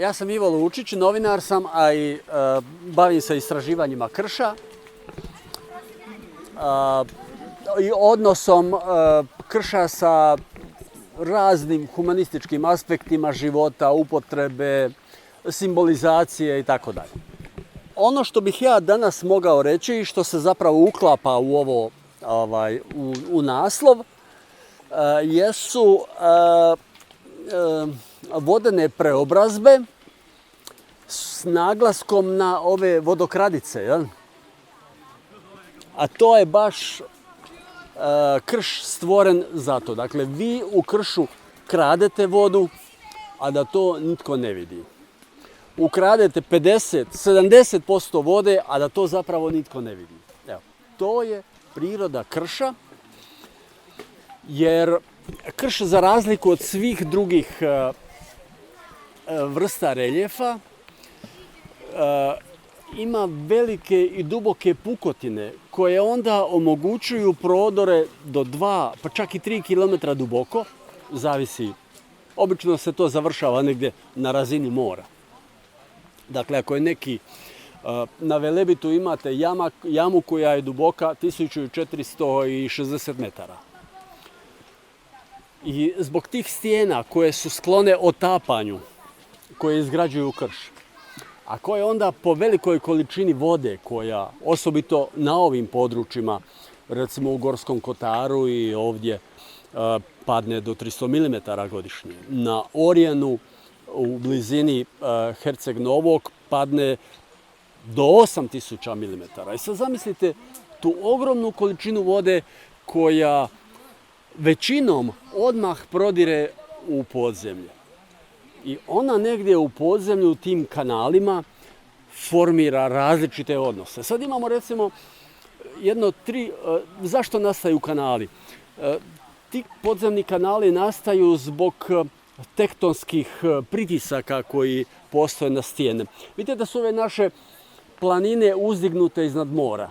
Ja sam Ivo Lučić, novinar sam, a i bavim se istraživanjima krša i odnosom krša sa raznim humanističkim aspektima života, upotrebe, simbolizacije i tako dalje. Ono što bih ja danas mogao reći i što se zapravo uklapa u ovo u naslov jesu vodene preobrazbe s naglaskom na ove vodokradice, jel? A to je baš krš stvoren za to. Dakle, vi u kršu kradete vodu, a da to nitko ne vidi. Ukradete 50-70% vode, a da to zapravo nitko ne vidi. Evo, to je priroda krša, jer krš, za razliku od svih drugih vrsta reljefa, ima velike i duboke pukotine koje onda omogućuju prodore do 2, pa čak i 3 km duboko, zavisi. Obično se to završava negdje na razini mora. Dakle, ako je neki, na Velebitu imate jamu koja je duboka 1460 metara. I zbog tih stijena koje su sklone otapanju, koje izgrađuju krš, a koje onda po velikoj količini vode koja, osobito na ovim područjima, recimo u Gorskom Kotaru i ovdje, padne do 300 mm godišnje. Na Orijenu u blizini Herceg Novog padne do 8000 mm. I sad zamislite tu ogromnu količinu vode koja većinom odmah prodire u podzemlje. I ona negdje u podzemlju, u tim kanalima, formira različite odnose. Sad imamo recimo zašto nastaju kanali? Ti podzemni kanali nastaju zbog tektonskih pritisaka koji postoje na stijene. Vidite da su ove naše planine uzdignute iznad mora.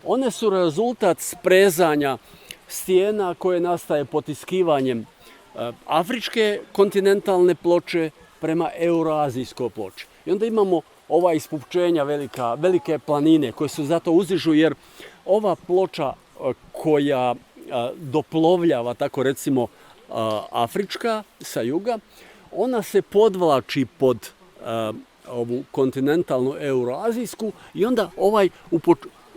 One su rezultat sprezanja stijena koje nastaje potiskivanjem afričke kontinentalne ploče prema euroazijskoj ploči. I onda imamo ova ispupčenja velike planine koje se zato uzdižu, jer ova ploča koja doplovljava, tako recimo afrička sa juga, ona se podvlači pod ovu kontinentalnu euroazijsku i onda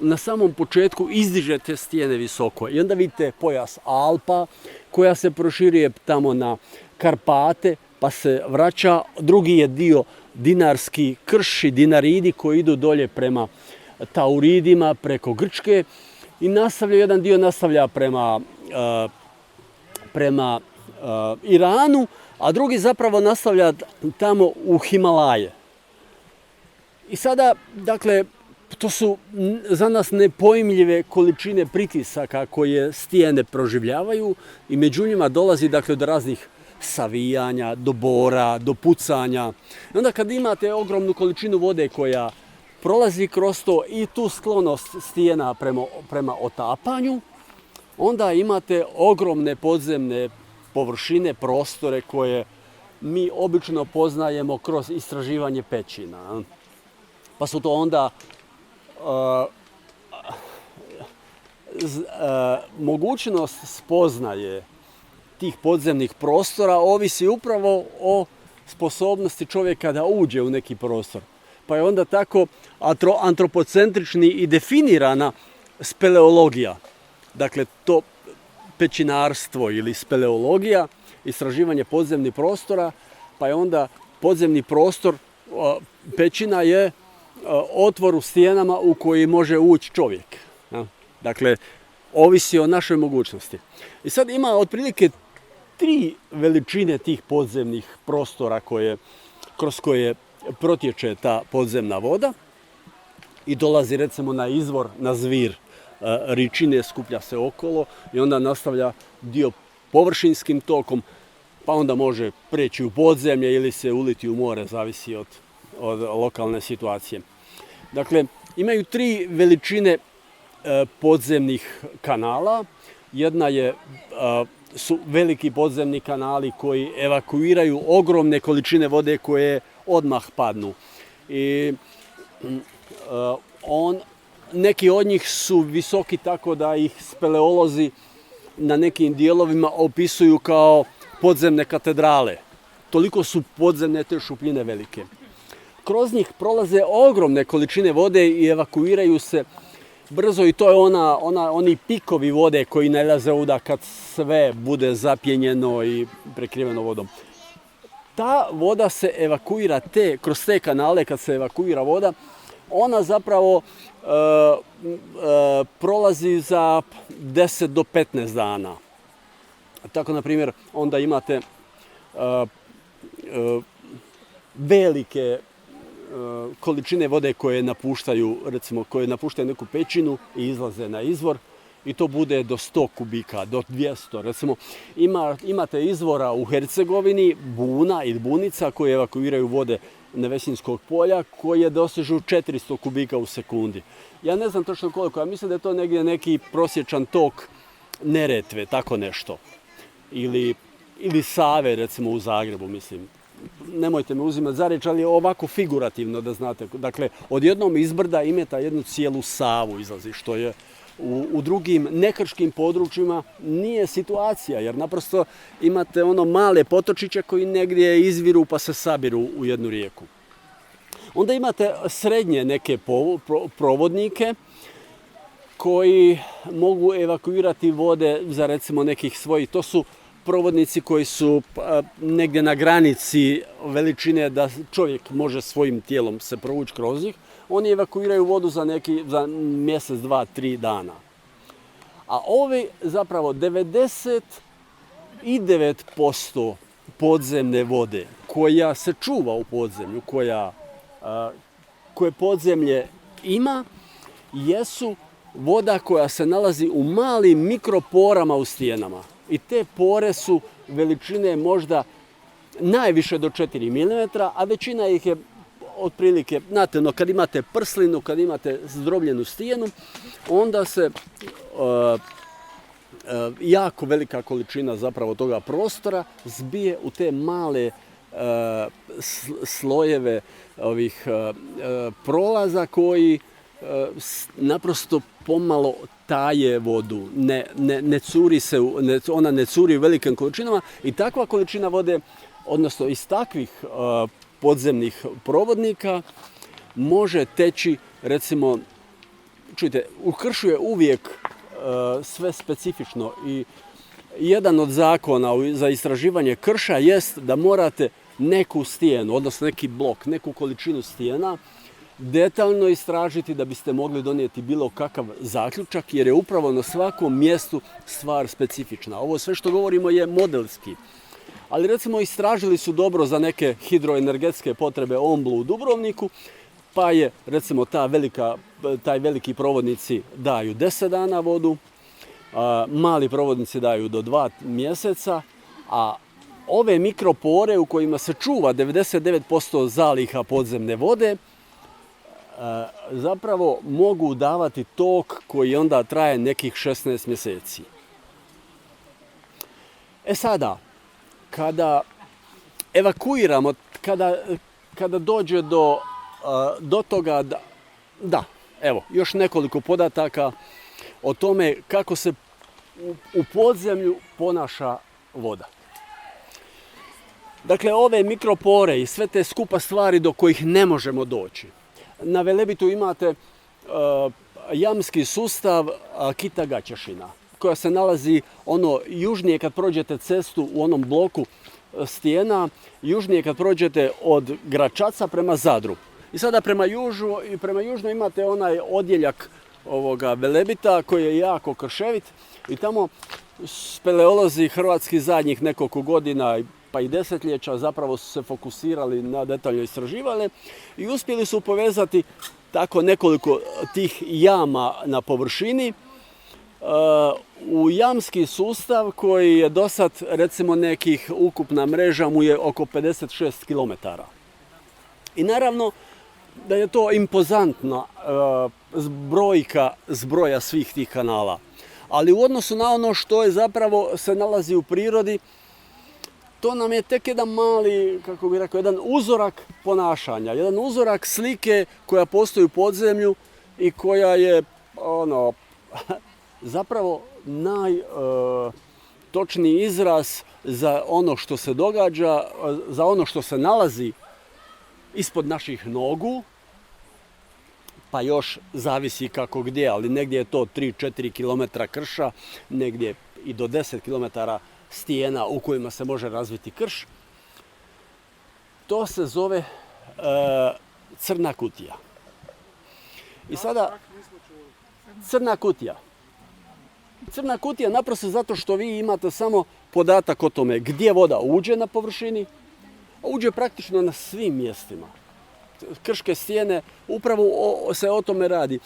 na samom početku izdiže te stijene visoko. I onda vidite pojas Alpa koja se proširuje tamo na Karpate, pa se vraća. Drugi je dio dinarski krš i dinaridi koji idu dolje prema Tauridima, preko Grčke i jedan dio nastavlja prema Iranu, a drugi zapravo nastavlja tamo u Himalaje. I sada, dakle, to su za nas nepojmljive količine pritisaka koje stijene proživljavaju i među njima dolazi, dakle, do raznih savijanja, do bora, do pucanja. I onda kad imate ogromnu količinu vode koja prolazi kroz to i tu sklonost stijena prema otapanju, onda imate ogromne podzemne površine, prostore koje mi obično poznajemo kroz istraživanje pećina. Pa su to onda mogućnost spoznaje tih podzemnih prostora ovisi upravo o sposobnosti čovjeka da uđe u neki prostor. Pa je onda tako antropocentrični i definirana speleologija. Dakle, to pećinarstvo ili speleologija, istraživanje podzemnih prostora, pa je onda podzemni prostor, pećina je otvor u stijenama u koji može ući čovjek. Dakle, ovisi o našoj mogućnosti. I sad ima otprilike 3 veličine tih podzemnih prostora kroz koje protječe ta podzemna voda i dolazi recimo na izvor, na zvir Ričine, skuplja se okolo i onda nastavlja dio površinskim tokom, pa onda može preći u podzemlje ili se uliti u more, zavisi od lokalne situacije. Dakle, imaju 3 veličine podzemnih kanala. Jedna su veliki podzemni kanali koji evakuiraju ogromne količine vode koje odmah padnu. I neki od njih su visoki tako da ih speleolozi na nekim dijelovima opisuju kao podzemne katedrale. Toliko su podzemne te šupljine velike. Kroz njih prolaze ogromne količine vode i evakuiraju se brzo i to je oni pikovi vode koji nailaze ovuda kad sve bude zapjenjeno i prekriveno vodom. Ta voda se evakuira kroz te kanale, kad se evakuira voda, ona zapravo prolazi za 10 do 15 dana. Tako, na primjer, onda imate velike količine vode koje napuštaju neku pećinu i izlaze na izvor i to bude do 100 kubika, do 200. Recimo, imate izvora u Hercegovini, Buna ili Bunica koje evakuiraju vode Nevesinskog polja koje dosežu 400 kubika u sekundi. Ja ne znam točno koliko, ja mislim da je to negdje neki prosječan tok Neretve, tako nešto. Ili Save, recimo u Zagrebu, mislim. Nemojte me uzimati za riječ, ali ovako figurativno da znate. Dakle, odjednom iz brda imate jednu cijelu Savu izlazi, što je u drugim nekrškim područjima nije situacija, jer naprosto imate male potočiće koji negdje izviru pa se sabiru u jednu rijeku. Onda imate srednje neke provodnike koji mogu evakuirati vode za recimo nekih svojih, to su provodnici koji su negdje na granici veličine da čovjek može svojim tijelom se provući kroz njih. Oni evakuiraju vodu za mjesec, 2, 3 dana. A ovi zapravo 99% podzemne vode koja se čuva u podzemlju, koje podzemlje ima, jesu voda koja se nalazi u malim mikroporama u stijenama. I te pore su veličine možda najviše do 4 mm, a većina ih je otprilike, znate, kad imate prslinu, kad imate zdrobljenu stijenu, onda se jako velika količina zapravo toga prostora zbije u te male slojeve ovih prolaza koji naprosto pomalo taje vodu, ona ne curi u velikim količinama i takva količina vode, odnosno iz takvih podzemnih provodnika može teći, recimo, čujte, u kršu je uvijek sve specifično i jedan od zakona za istraživanje krša jest da morate neku stijenu, odnosno neki blok, neku količinu stijena detaljno istražiti da biste mogli donijeti bilo kakav zaključak, jer je upravo na svakom mjestu stvar specifična. Ovo sve što govorimo je modelski. Ali recimo istražili su dobro za neke hidroenergetske potrebe Omblu u Dubrovniku, pa je recimo taj veliki provodnici daju 10 dana vodu, mali provodnici daju do 2 mjeseca, a ove mikropore u kojima se čuva 99% zaliha podzemne vode zapravo mogu davati tok koji onda traje nekih 16 mjeseci. E sada, kada evakuiramo, kada dođe do toga da, evo, još nekoliko podataka o tome kako se u podzemlju ponaša voda. Dakle, ove mikropore i sve te skupa stvari do kojih ne možemo doći. Na Velebitu imate jamski sustav Kita-Gaćešina, koja se nalazi južnije kad prođete cestu u onom bloku stijena, južnije kad prođete od Gračaca prema Zadru. I sada prema južno imate onaj odjeljak ovoga Velebita koji je jako krševit i tamo speleolozi hrvatski zadnjih nekoliko godina pa i desetljeća zapravo su se fokusirali na detaljno istraživanje i uspjeli su povezati tako nekoliko tih jama na površini u jamski sustav koji je dosad, recimo, nekih ukupna mreža mu je oko 56 km. I naravno da je to impozantna brojka zbroja svih tih kanala. Ali u odnosu na ono što je zapravo se nalazi u prirodi, to nam je tek jedan mali, kako bih rekao, jedan uzorak ponašanja, jedan uzorak slike koja postoji u podzemlju i koja je zapravo najtočniji izraz za ono što se događa, za ono što se nalazi ispod naših nogu, pa još zavisi kako gdje, ali negdje je to 3-4 km krša, negdje i do 10 km stijena u kojima se može razviti krš. To se zove crna kutija. I sada, crna kutija. Crna kutija naprosto zato što vi imate samo podatak o tome gdje voda uđe na površini, a uđe praktično na svim mjestima. Krške stijene, upravo se o tome radi,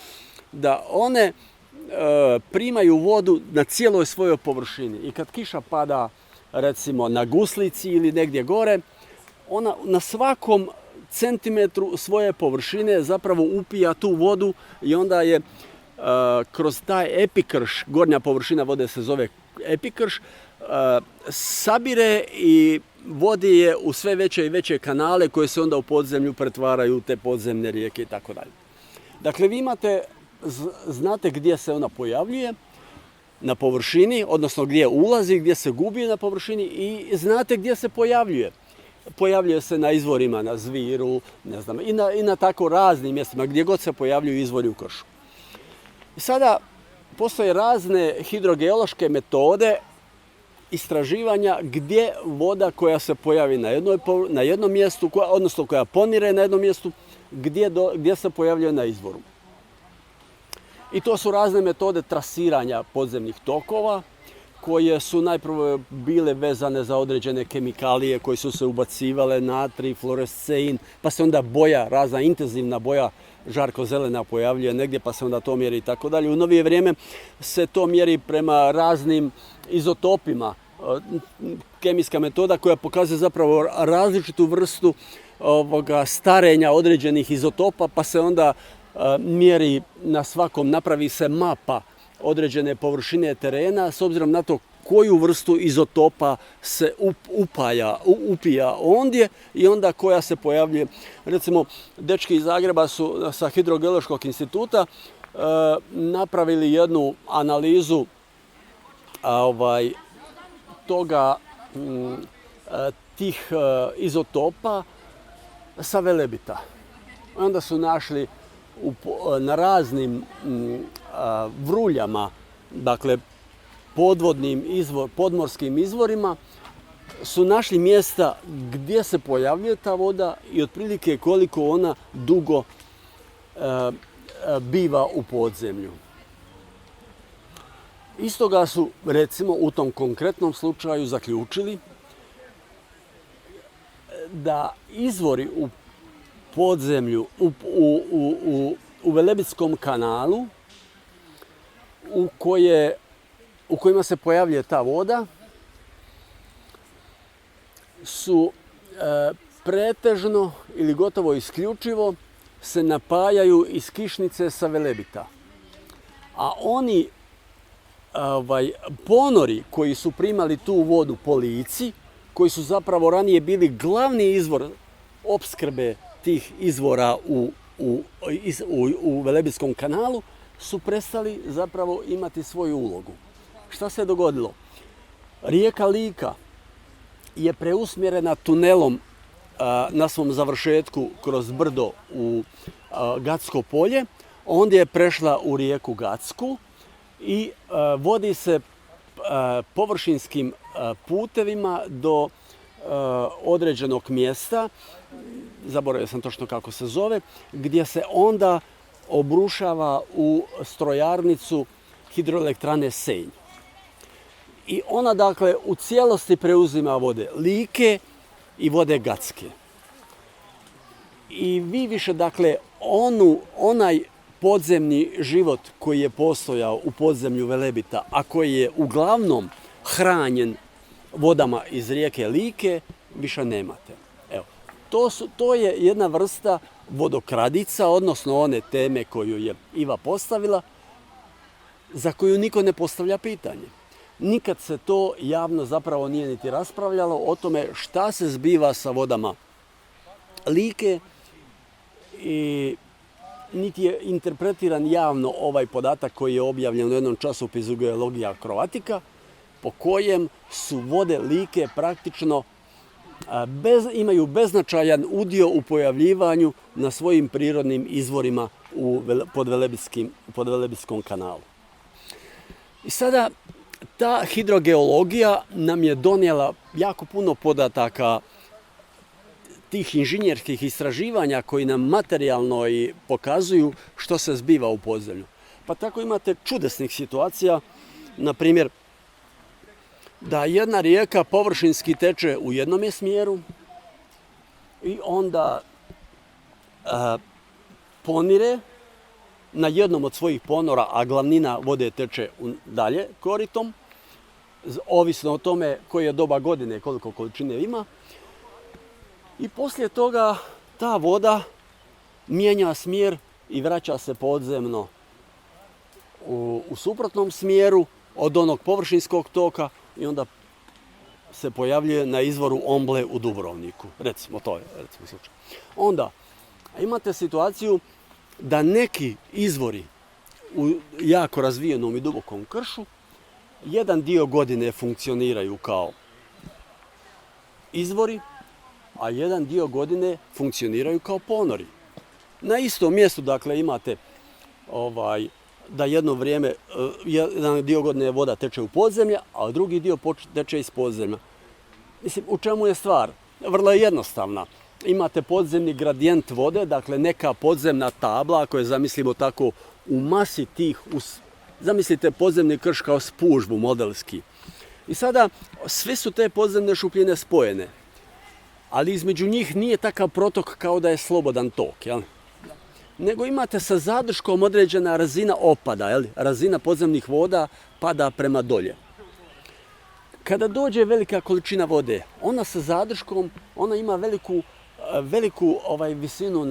da one primaju vodu na cijeloj svojoj površini i kad kiša pada recimo na guslici ili negdje gore, ona na svakom centimetru svoje površine zapravo upija tu vodu i onda je kroz taj epikrš, gornja površina vode se zove epikrš, sabire i vodi je u sve veće i veće kanale koje se onda u podzemlju pretvaraju u te podzemne rijeke i tako dalje. Dakle, vi znate gdje se ona pojavljuje na površini, odnosno gdje ulazi, gdje se gubi na površini i znate gdje se pojavljuje. Pojavljuje se na izvorima, na Zviru, ne znam, i na tako raznim mjestima, gdje god se pojavljuju izvori u kršu. I sada postoje razne hidrogeološke metode istraživanja gdje voda koja se pojavi na jednom mjestu, odnosno koja ponire na jednom mjestu, gdje se pojavljuje na izvoru. I to su razne metode trasiranja podzemnih tokova, koje su najprvo bile vezane za određene kemikalije koje su se ubacivale, natrij, fluorescein, pa se onda boja, razna intenzivna boja, žarko-zelena pojavljuje negdje, pa se onda to mjeri i tako dalje. U novije vrijeme se to mjeri prema raznim izotopima, kemijska metoda koja pokazuje zapravo različitu vrstu starenja određenih izotopa, pa se onda mjeri na svakom, napravi se mapa određene površine terena s obzirom na to koju vrstu izotopa se upija ondje i onda koja se pojavljuje. Recimo, dečki iz Zagreba su sa Hidrogeološkog instituta napravili jednu analizu tih izotopa sa Velebita. Onda su našli na raznim vruljama, dakle podmorskim izvorima, su našli mjesta gdje se pojavljuje ta voda i otprilike koliko ona dugo biva u podzemlju. Iz toga su, recimo, u tom konkretnom slučaju zaključili da izvori u podzemlju, u Velebitskom kanalu, u kojima se pojavljuje ta voda, su pretežno ili gotovo isključivo se napajaju iz kišnice sa Velebita. A oni ponori koji su primali tu vodu po Lici, koji su zapravo ranije bili glavni izvor opskrbe tih izvora u Velebitskom kanalu, su prestali zapravo imati svoju ulogu. Šta se dogodilo? Rijeka Lika je preusmjerena tunelom na svom završetku kroz brdo u Gatsko polje, onda je prešla u rijeku Gatsku i vodi se površinskim putevima do određenog mjesta, zaboravio sam točno kako se zove, gdje se onda obrušava u strojarnicu hidroelektrane Senj. I ona dakle u cijelosti preuzima vode Like i vode Gatske. I vi više dakle onaj podzemni život koji je postojao u podzemlju Velebita, a koji je uglavnom hranjen vodama iz rijeke Like, više nemate. Evo, to je jedna vrsta vodokradica, odnosno one teme koju je Iva postavila, za koju niko ne postavlja pitanje. nikad se to javno zapravo nije niti raspravljalo o tome šta se zbiva sa vodama Like i niti je interpretiran javno ovaj podatak koji je objavljen u jednom časopisu Geologija Croatica, po kojem su vode Like praktično imaju beznačajan udio u pojavljivanju na svojim prirodnim izvorima pod Velebitskom kanalu. I sada ta hidrogeologija nam je donijela jako puno podataka tih inženjerskih istraživanja koji nam materijalno i pokazuju što se zbiva u podzemlju. Pa tako imate čudesnih situacija, na primjer, da jedna rijeka površinski teče u jednom smjeru i onda ponire na jednom od svojih ponora, a glavnina vode teče dalje koritom, ovisno o tome koje je doba godine, koliko količine ima. I poslije toga ta voda mijenja smjer i vraća se podzemno u suprotnom smjeru od onog površinskog toka i onda se pojavljuje na izvoru Omble u Dubrovniku. Recimo, to je slučaj. Onda imate situaciju da neki izvori u jako razvijenom i dubokom kršu jedan dio godine funkcioniraju kao izvori, a jedan dio godine funkcioniraju kao ponori. Na istom mjestu, dakle, imate da jedno vrijeme, jedan dio godine voda teče u podzemlje, a drugi dio teče iz podzemlja. Mislim, u čemu je stvar? Vrlo je jednostavna. Imate podzemni gradijent vode, dakle neka podzemna tabla, ako je zamislimo tako u masi tih, zamislite podzemni krš kao spužbu modelski. I sada sve su te podzemne šupljine spojene, ali između njih nije takav protok kao da je slobodan tok, jel? Nego imate sa zadrškom određena razina opada, jel? Razina podzemnih voda pada prema dolje. Kada dođe velika količina vode, ona sa zadrškom, ona ima veliku visinu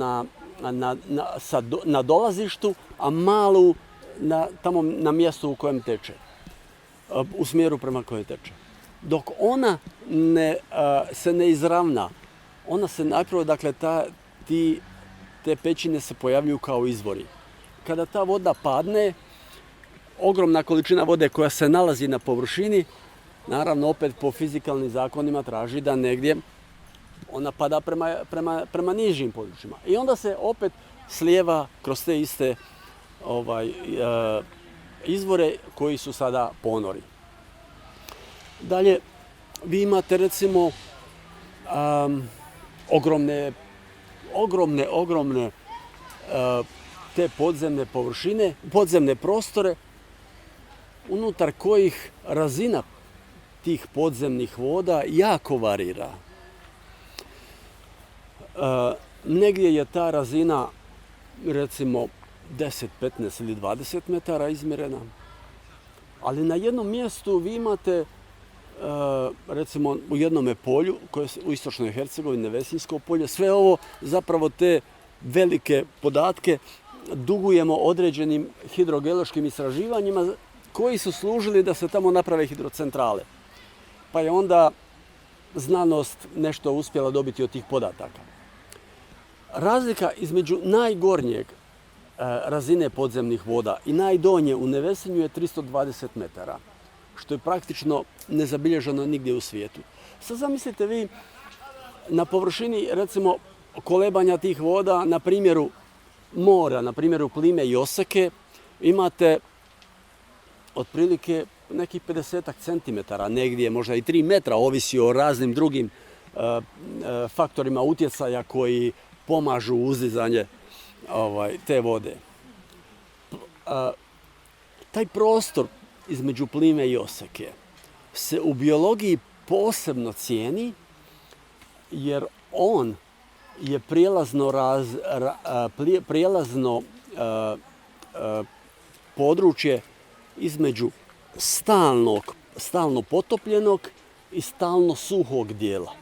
na dolazištu, a malu tamo na mjestu u kojem teče, u smjeru prema kojem teče. Dok ona se ne izravna, ona se najprvo, dakle, te pećine se pojavljuju kao izvori. Kada ta voda padne, ogromna količina vode koja se nalazi na površini, naravno opet po fizikalnim zakonima traži da negdje ona pada prema nižim područjima. I onda se opet slijeva kroz te iste izvore koji su sada ponori. Dalje, vi imate recimo ogromne te podzemne površine, podzemne prostore unutar kojih razina tih podzemnih voda jako varira. Negdje je ta razina recimo 10, 15 ili 20 metara izmjerena, ali na jednom mjestu vi imate recimo u jednome polju, koje u istočnoj Hercegovini, Nevesinjsko polje, sve ovo zapravo te velike podatke dugujemo određenim hidrogeološkim istraživanjima koji su služili da se tamo naprave hidrocentrale. Pa je onda znanost nešto uspjela dobiti od tih podataka. Razlika između najgornjeg razine podzemnih voda i najdonje u Nevesinju je 320 metara, što je praktično nezabilježeno nigdje u svijetu. Sad zamislite vi na površini, recimo, kolebanja tih voda, na primjeru mora, na primjeru plime i oseke, imate otprilike nekih 50 centimetara, negdje možda i 3 metra, ovisi o raznim drugim faktorima utjecaja koji pomažu uzdizanje te vode. Taj prostor između plime i oseke se u biologiji posebno cijeni jer on je prijelazno područje između stalno potopljenog i stalno suhog dijela.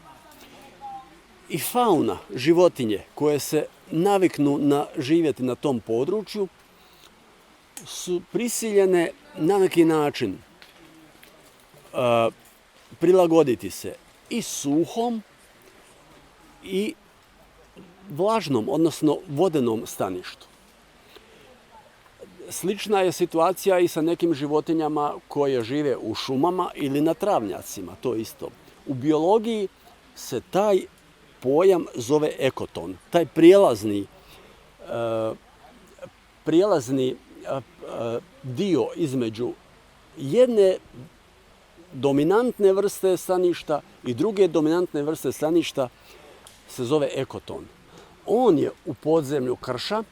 I fauna, životinje koje se naviknu živjeti na tom području su prisiljene na neki način prilagoditi se i suhom i vlažnom, odnosno vodenom staništu. Slična je situacija i sa nekim životinjama koje žive u šumama ili na travnjacima, to isto. U biologiji se taj pojam zove ekoton, taj prijelazni dio između jedne dominantne vrste staništa i druge dominantne vrste staništa se zove ekoton. On je u podzemlju krša,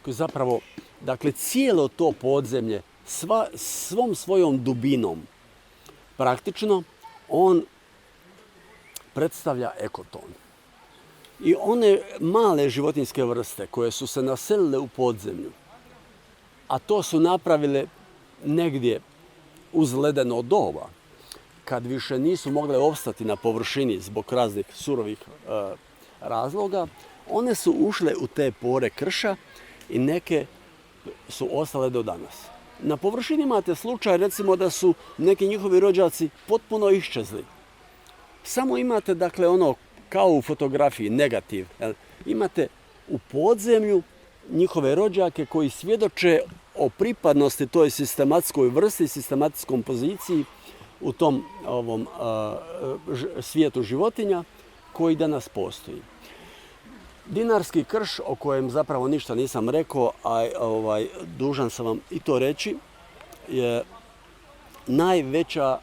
koji zapravo, dakle, cijelo to podzemlje svom svojom dubinom, praktično, on predstavlja ekoton. I one male životinjske vrste koje su se naselile u podzemlju, a to su napravile negdje uz ledeno doba, kad više nisu mogle opstati na površini zbog raznih surovih razloga, one su ušle u te pore krša i neke su ostale do danas. Na površini imate slučaj, recimo, da su neki njihovi rođaci potpuno iščezli. Samo imate, dakle, ono kao u fotografiji, negativ. Imate u podzemlju njihove rođake koji svjedoče o pripadnosti toj sistematskoj vrsti, sistematskom poziciji u tom svijetu životinja koji danas postoji. Dinarski krš, o kojem zapravo ništa nisam rekao, a dužan sam vam i to reći, je najveća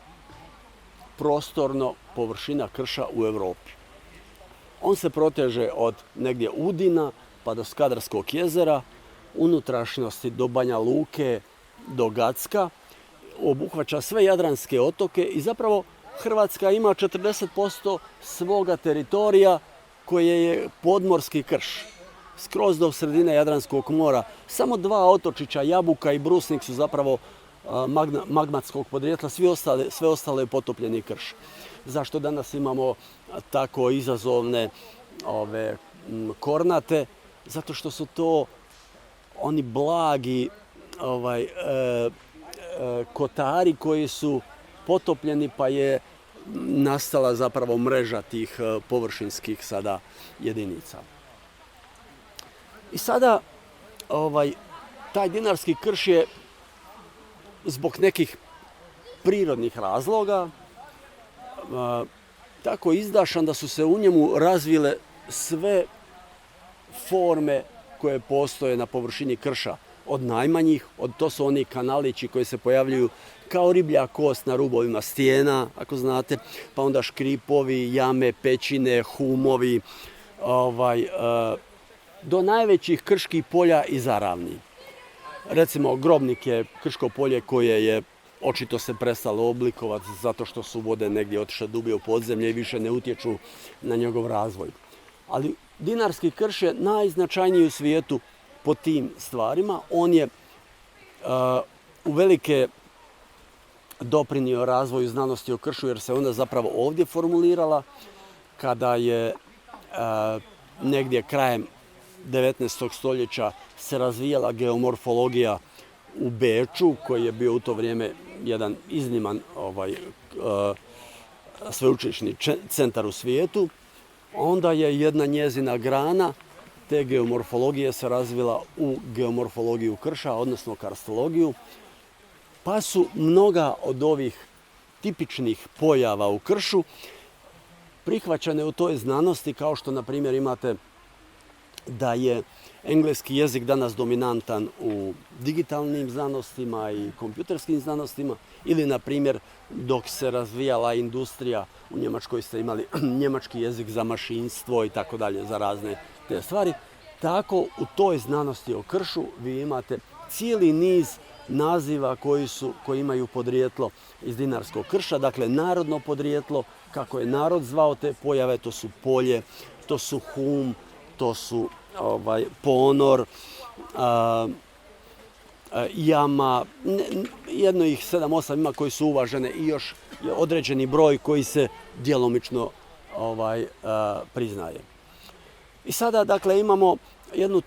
prostorno površina krša u Europi. On se proteže od negdje Udina pa do Skadarskog jezera, unutrašnjosti do Banja Luke, do Gacka, obuhvaća sve jadranske otoke i zapravo Hrvatska ima 40% svoga teritorija koje je podmorski krš. Skroz do sredine Jadranskog mora. Samo 2 otočića, Jabuka i Brusnik, su zapravo magmatskog podrijetla, sve ostalo je potopljeni krš. Zašto danas imamo tako izazovne Kornate? Zato što su to oni blagi kotari koji su potopljeni, pa je nastala zapravo mreža tih površinskih sada jedinica. I sada taj dinarski krš je zbog nekih prirodnih razloga tako izdašan da su se u njemu razvile sve forme koje postoje na površini krša. Od najmanjih, to su oni kanalići koji se pojavljuju kao riblja kost na rubovima stijena, ako znate, pa onda škripovi, jame, pećine, humovi, do najvećih krških polja i zaravni. Recimo, Grobnik je krško polje koje je očito se prestalo oblikovati zato što su vode negdje otišle dublje u podzemlje i više ne utječu na njegov razvoj. Ali dinarski krš je najznačajniji u svijetu po tim stvarima. On je uvelike doprinio razvoju znanosti o kršu, jer se ona zapravo ovdje formulirala kada je negdje krajem 19. stoljeća se razvijala geomorfologija u Beču, koji je bio u to vrijeme jedan izniman sveučilišni centar u svijetu. Onda je jedna njezina grana te geomorfologije se razvila u geomorfologiju krša, odnosno karstologiju, pa su mnoga od ovih tipičnih pojava u kršu prihvaćene u toj znanosti, kao što, na primjer, imate da je engleski jezik danas dominantan u digitalnim znanostima i kompjuterskim znanostima, ili, na primjer, dok se razvijala industrija, u Njemačkoj ste imali njemački jezik za mašinstvo i tako dalje, za razne te stvari. Tako u toj znanosti o kršu vi imate cijeli niz naziva koji imaju podrijetlo iz dinarskog krša, dakle narodno podrijetlo, kako je narod zvao te pojave, to su polje, to su hum, to su ponor, jama, jedno ih 7-8 ima koji su uvažene i još je određeni broj koji se djelomično priznaje. I sada, dakle, imamo jednu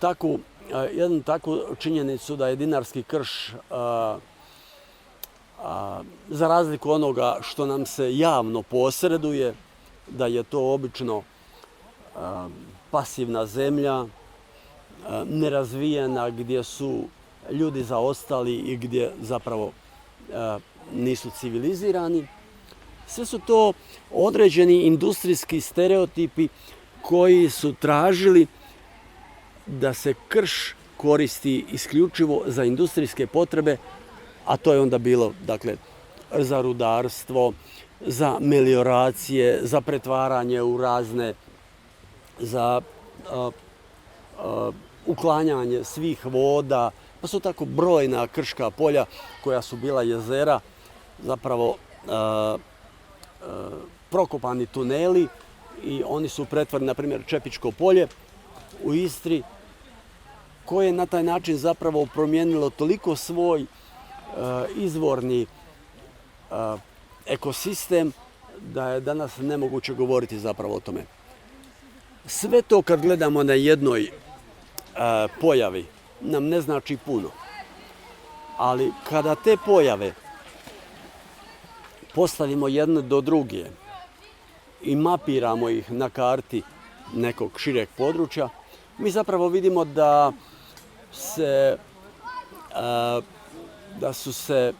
takvu činjenicu da je dinarski krš za razliku onoga što nam se javno posreduje, da je to obično pasivna zemlja, nerazvijena, gdje su ljudi zaostali i gdje zapravo nisu civilizirani. Sve su to određeni industrijski stereotipi koji su tražili da se krš koristi isključivo za industrijske potrebe, a to je onda bilo, dakle, za rudarstvo, za melioracije, za pretvaranje u razne, za uklanjanje svih voda, pa su tako brojna krška polja koja su bila jezera, zapravo prokopani tuneli i oni su pretvoreni, na primjer, Čepičko polje u Istri, koje je na taj način zapravo promijenilo toliko svoj izvorni ekosistem da je danas nemoguće govoriti zapravo o tome. Sve to kad gledamo na jednoj pojavi nam ne znači puno. Ali kada te pojave postavimo jedne do druge i mapiramo ih na karti nekog šireg područja, mi zapravo vidimo da su se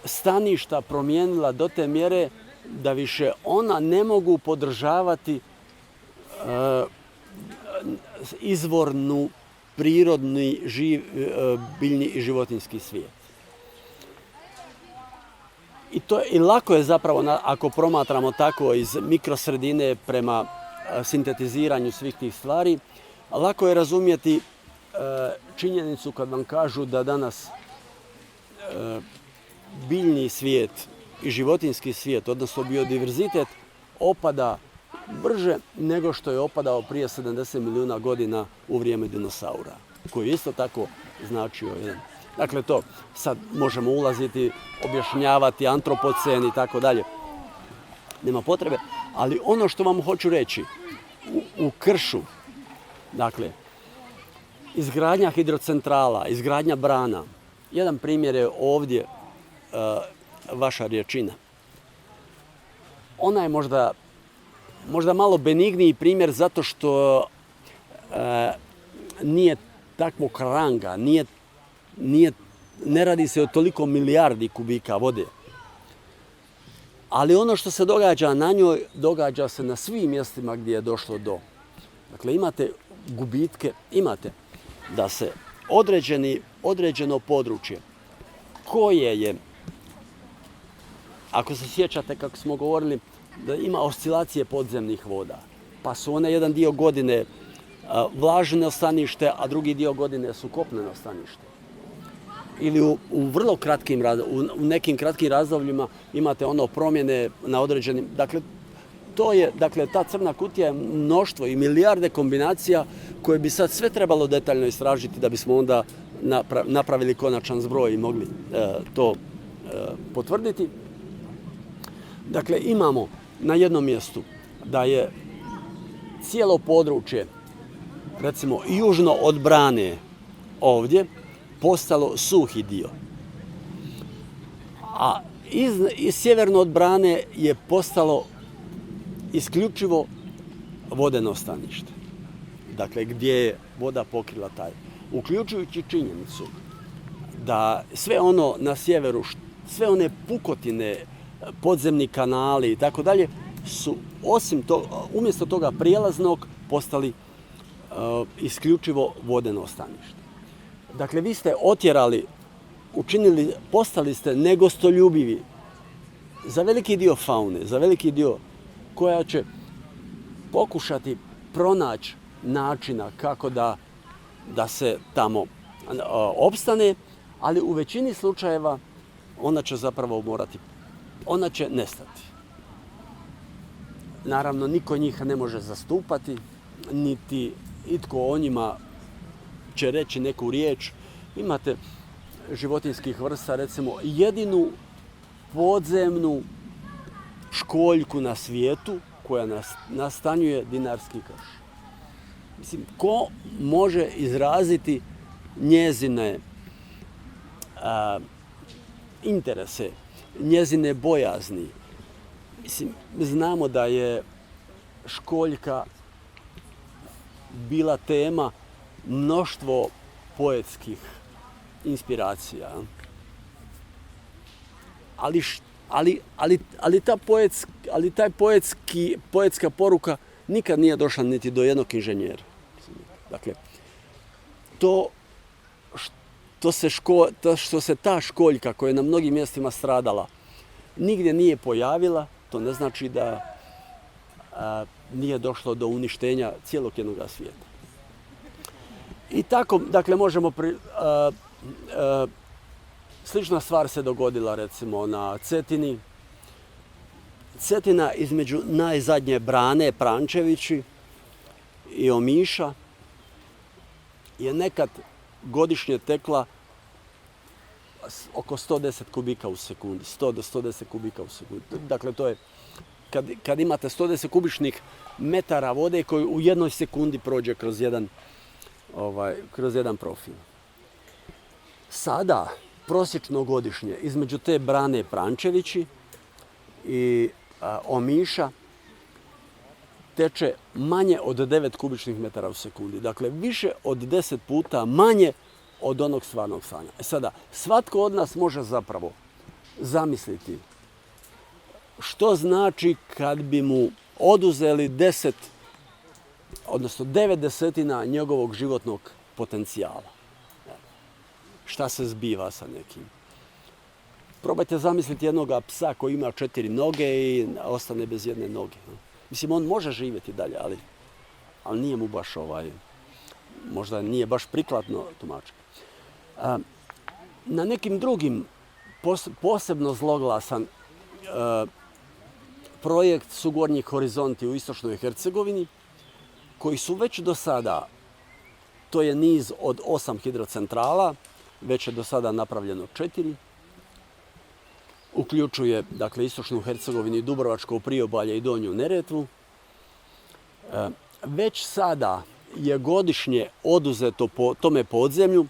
staništa promijenila do te mjere da više ona ne mogu podržavati izvornu prirodni biljni i životinjski svijet. I lako je zapravo, ako promatramo tako iz mikrosredine prema sintetiziranju svih tih stvari, lako je razumjeti činjenicu kad vam kažu da danas biljni svijet i životinjski svijet, odnosno biodiverzitet, opada brže nego što je opadao prije 70 milijuna godina u vrijeme dinosaura, koji je isto tako značio jedan. Dakle, to sad možemo ulaziti, objašnjavati, antropocen i tako dalje. Nema potrebe, ali ono što vam hoću reći, u kršu, dakle, izgradnja hidrocentrala, izgradnja brana, jedan primjer je ovdje vaša Rječina. Ona je možda malo benigniji primjer zato što nije takvog ranga, ne radi se o toliko milijardi kubika vode. Ali ono što se događa na njoj, događa se na svim mjestima gdje je došlo do. Dakle, imate gubitke, imate da se određeno područje koje je, ako se sjećate kako smo govorili, da ima oscilacije podzemnih voda, pa su one jedan dio godine vlažno stanište, a drugi dio godine su kopneno stanište. Ili u vrlo kratkim, u nekim kratkim razdobljima imate promjene na određenim, dakle, ta crna kutija je mnoštvo i milijarde kombinacija koje bi sad sve trebalo detaljno istražiti da bismo onda napravili konačan zbroj i mogli to potvrditi. Dakle, imamo na jednom mjestu da je cijelo područje, recimo južno od brane ovdje, postalo suhi dio. A sjeverno od brane je postalo isključivo vodeno stanište. Dakle, gdje je voda pokrila taj. Uključujući činjenicu da sve ono na sjeveru, sve one pukotine, podzemni kanali i tako dalje, su umjesto toga prijelaznog postali isključivo vodeno stanište. Dakle, vi ste otjerali, postali ste negostoljubivi za veliki dio faune, za veliki dio koja će pokušati pronaći načina kako da se tamo opstane, ali u većini slučajeva ona će zapravo ona će nestati. Naravno, niko njih ne može zastupati, niti itko o njima će reći neku riječ. Imate životinjskih vrsta, recimo, jedinu podzemnu školjku na svijetu koja nastanjuje dinarski krš. Mislim, ko može izraziti njezine interese, njezine bojazni. Mislim, znamo da je školjka bila tema mnoštvo poetskih inspiracija. Ali ta poetska poruka nikad nije došla niti do jednog inženjera. Dakle, to što se ta školjka koja je na mnogim mjestima stradala nigdje nije pojavila, to ne znači da nije došlo do uništenja cijelog jednog svijeta. I tako, dakle, možemo slična stvar se dogodila recimo na Cetini. Cetina između najzadnje brane Prančevići i Omiša je nekad godišnje tekla oko 110 kubika u sekundi, 100 do 110 kubika u sekundi. Dakle, to je kad imate 110 kubičnih metara vode koji u jednoj sekundi prođe kroz jedan profil. Sada, prosječno godišnje, između te brane Prančevići i Omiša teče manje od 9 kubičnih metara u sekundi. Dakle, više od 10 puta manje od onog stvarnog stanja. Sada, svatko od nas može zapravo zamisliti što znači kad bi mu oduzeli 10, odnosno 9 desetina njegovog životnog potencijala. Šta se zbiva sa nekim? Probajte zamisliti jednoga psa koji ima 4 noge i ostane bez jedne noge. Mislim, on može živjeti dalje, ali nije mu baš možda nije baš prikladno tumačiti. Na nekim drugim posebno zloglasan projekt su Gornji horizonti u istočnoj Hercegovini, koji su već do sada, to je niz od 8 hidrocentrala, već je do sada napravljeno 4. Uključuje, dakle, istočnu Hercegovinu, Dubrovačko priobalje i Donju Neretvu. Već sada je godišnje oduzeto po tome podzemlju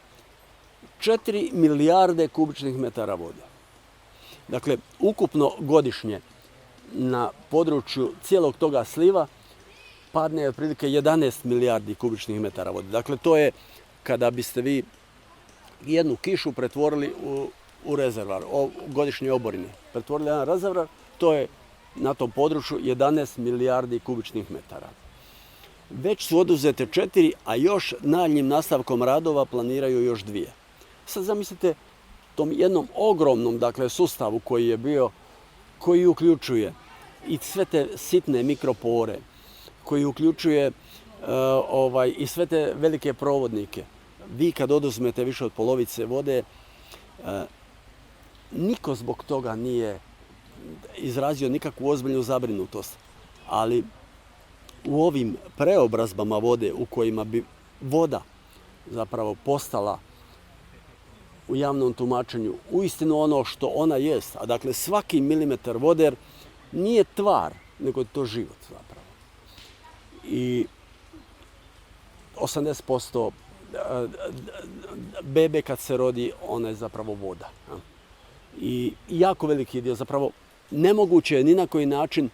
4 milijarde kubičnih metara vode. Dakle, ukupno godišnje na području cijelog toga sliva padne otprilike 11 milijardi kubičnih metara vode. Dakle, to je kada biste vi jednu kišu pretvorili u rezervar, godišnje oborine. Pretvorili jedan rezervar, to je na tom području 11 milijardi kubičnih metara. Već su oduzete 4, a još daljnjim nastavkom radova planiraju još 2. Sad zamislite tom jednom ogromnom, dakle, sustavu koji je bio, koji uključuje i sve te sitne mikropore, koji uključuje i sve te velike provodnike. Vi kad oduzmete više od polovice vode, niko zbog toga nije izrazio nikakvu ozbiljnu zabrinutost. Ali u ovim preobrazbama vode u kojima bi voda zapravo postala u javnom tumačenju uistinu ono što ona jest, a dakle svaki milimetar vode nije tvar, nego je to život zapravo. I 80% bebe kad se rodi, ona je zapravo voda. I jako veliki dio, zapravo nemoguće je ni na koji način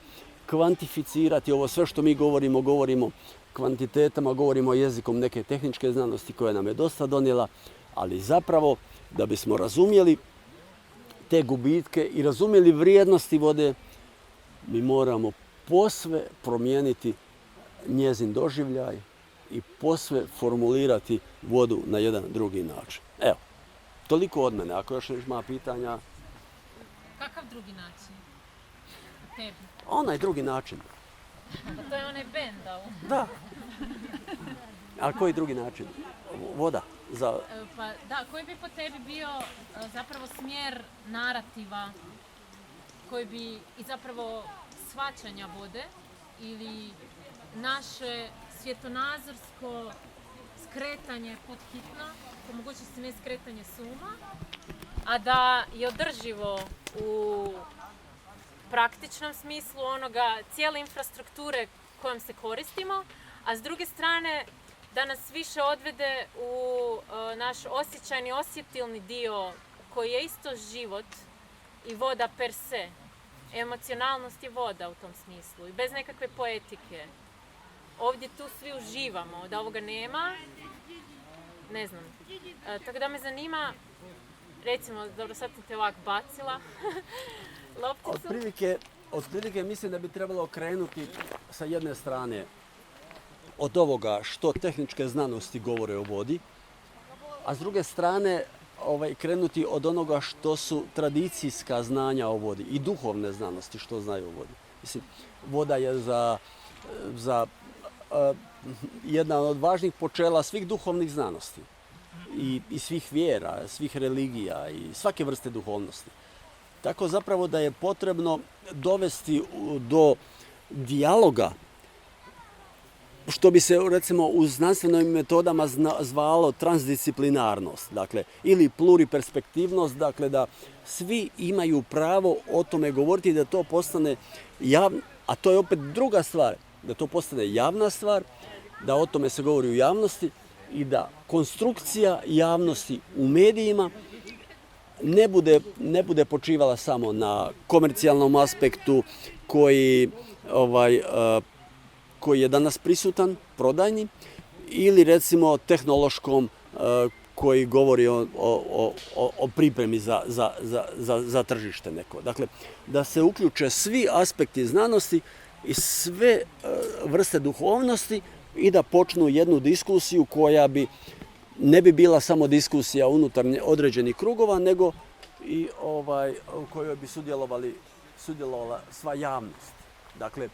kvantificirati ovo sve što mi govorimo kvantitetama, govorimo jezikom neke tehničke znanosti koja nam je dosta donijela, ali zapravo da bismo razumjeli te gubitke i razumjeli vrijednosti vode, mi moramo posve promijeniti njezin doživljaj i posve formulirati vodu na jedan drugi način. Evo, toliko od mene. Ako još ima pitanja... Kakav drugi način? Tebi? Onaj drugi način. Pa to je onaj bend, Da. A koji drugi način? Voda. Pa da, koji bi po tebi bio zapravo smjer narativa koji bi i zapravo shvaćanja vode ili naše svjetonazorsko skretanje pod hitno, po mogućnosti ne skretanje s uma, a da je održivo u praktičnom smislu onoga cijele infrastrukture kojom se koristimo, a s druge strane da nas više odvede u naš osjećajni, osjetilni dio koji je isto život i voda per se. Emocionalnost je voda u tom smislu i bez nekakve poetike. Ovdje tu svi uživamo, da ovoga nema, ne znam. Tako da me zanima, recimo, dobro sad sam te ovak bacila, lopticu. Otprilike mislim da bi trebalo krenuti sa jedne strane od ovoga što tehničke znanosti govore o vodi, a s druge strane krenuti od onoga što su tradicijska znanja o vodi i duhovne znanosti što znaju o vodi. Mislim, voda je za jedna od važnih počela svih duhovnih znanosti i svih vjera, svih religija i svake vrste duhovnosti. Tako zapravo da je potrebno dovesti do dijaloga, što bi se recimo u znanstvenim metodama zvalo transdisciplinarnost, dakle, ili pluriperspektivnost, dakle da svi imaju pravo o tome govoriti i da to postane javno, a to je opet druga stvar, da to postane javna stvar, da o tome se govori u javnosti i da konstrukcija javnosti u medijima ne bude počivala samo na komercijalnom aspektu koji je danas prisutan, prodajni, ili recimo tehnološkom koji govori o pripremi za tržište neko. Dakle, da se uključe svi aspekti znanosti i sve vrste duhovnosti i da počnu jednu diskusiju koja ne bi bila samo diskusija unutar određenih krugova, nego i u kojoj bi sudjelovala sva javnost. Dakle,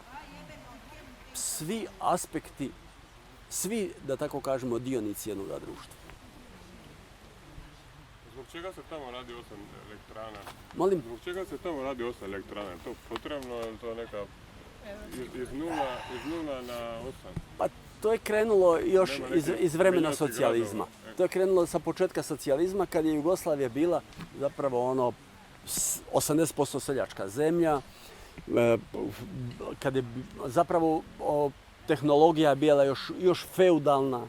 svi aspekti, svi, da tako kažemo, dionici jednog društva. Zbog čega se tamo radi 8 elektrana? Molim? Zbog čega se tamo radi 8 elektrana? Je to potrebno ili to neka iz nula na 8? Pa to je krenulo još iz vremena socijalizma. To je krenulo sa početka socijalizma kad je Jugoslavija bila zapravo 80% seljačka zemlja, kad je zapravo tehnologija bila još feudalna,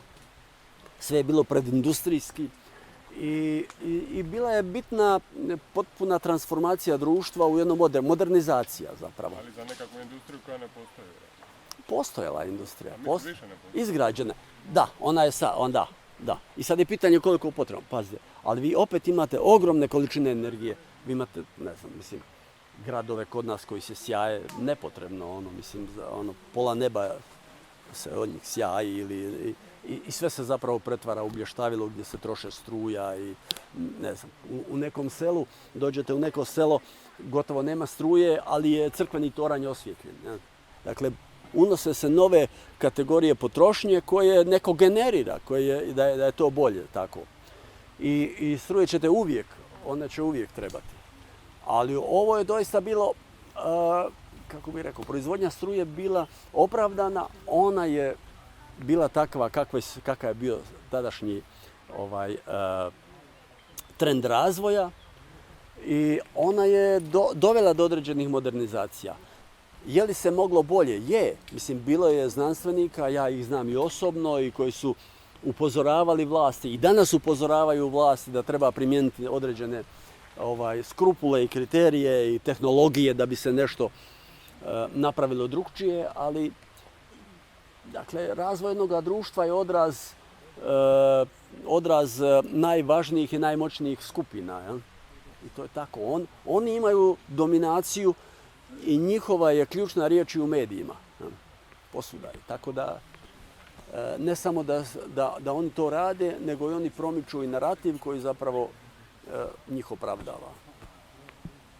sve je bilo predindustrijski i bila je bitna potpuna transformacija društva u jednu modernizacija zapravo. Ali za nekakvu industriju koja ne postoji? Postojala industrija. Više ne postoji? Izgrađena. Da, ona je da. I sad je pitanje koliko je potrebno, pazite. Ali vi opet imate ogromne količine energije. Vi imate, ne znam, mislim, gradove kod nas koji se sjaje nepotrebno, pola neba se od njih sjaji i sve se zapravo pretvara u blještavilo gdje se troše struja i ne znam, u nekom selu, dođete u neko selo, gotovo nema struje, ali je crkveni toranj osvjetljen. Ne? Dakle, unose se nove kategorije potrošnje koje neko generira, da je to bolje tako. I struje ćete uvijek, one će uvijek trebati. Ali ovo je doista bilo, kako bih rekao, proizvodnja struje je bila opravdana, ona je bila takva kakav je bio tadašnji trend razvoja i ona je dovela do određenih modernizacija. Je li se moglo bolje? Je. Mislim, bilo je znanstvenika, ja ih znam i osobno, i koji su upozoravali vlasti i danas upozoravaju vlasti da treba primijeniti određene skrupule i kriterije i tehnologije da bi se nešto napravilo drukčije, ali dakle, razvoj jednog društva je odraz najvažnijih i najmoćnijih skupina. Jel? I to je tako. Oni imaju dominaciju i njihova je ključna riječ i u medijima. Jel? Posvuda je. Tako da ne samo da oni to rade, nego i oni promiču i narativ koji zapravo njih opravdava.